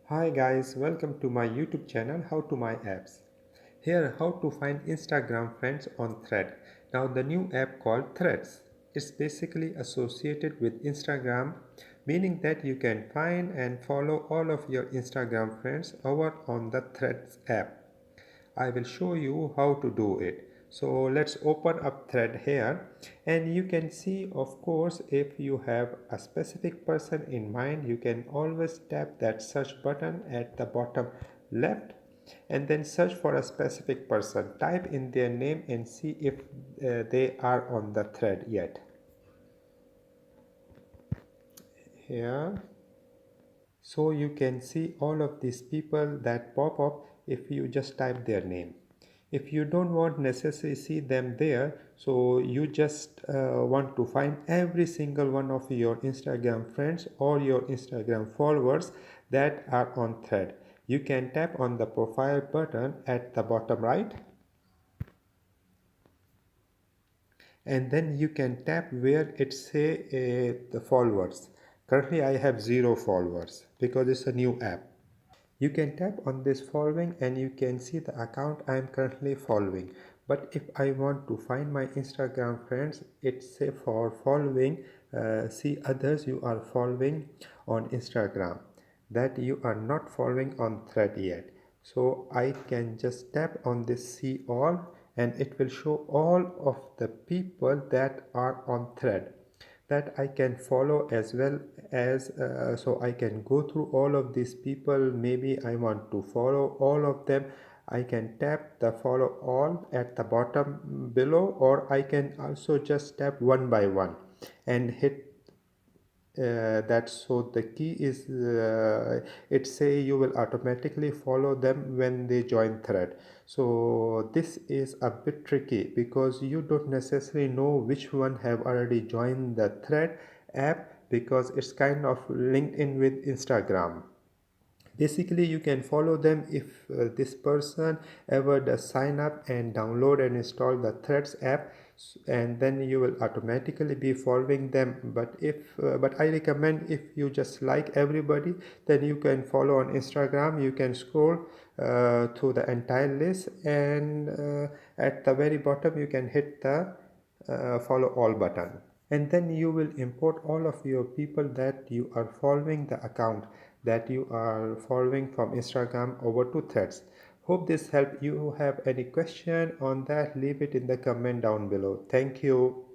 Hi guys, welcome to my YouTube channel How to My Apps. Here how to find Instagram friends on Thread. Now the new app called Threads. It's basically associated with Instagram, meaning that you can find and follow all of your Instagram friends over on the Threads app. I will show you how to do it. So let's open up Thread here, and you can see, of course, if you have a specific person in mind, you can always tap that search button at the bottom left and then search for a specific person. Type in their name and see if they are on the thread yet. Here, so you can see all of these people that pop up if you just type their name. If you don't want necessarily see them there, so you just want to find every single one of your Instagram friends or your Instagram followers that are on thread, you can tap on the profile button at the bottom right, and then you can tap where it say the followers. Currently I have 0 followers because it's a new app. You can tap on this following and you can see the account I am currently following. But if I want to find my Instagram friends, it's say for following, see others you are following on Instagram that you are not following on thread yet. So I can just tap on this see all and it will show all of the people that are on thread that I can follow, as well as so I can go through all of these people. Maybe I want to follow all of them. I can tap the follow all at the bottom below, or I can also just tap one by one and hit that. So the key is it say you will automatically follow them when they join thread. So this is a bit tricky because you don't necessarily know which one have already joined the thread app, because it's kind of linked in with Instagram. Basically you can follow them if this person ever does sign up and download and install the threads app, and then you will automatically be following them. But I recommend, if you just like everybody, then you can follow on Instagram. You can scroll through the entire list, and at the very bottom you can hit the follow all button, and then you will import all of your people that you are following, the account that you are following from Instagram over to threads. Hope this helped. You have any question on that, leave it in the comment down below. Thank you.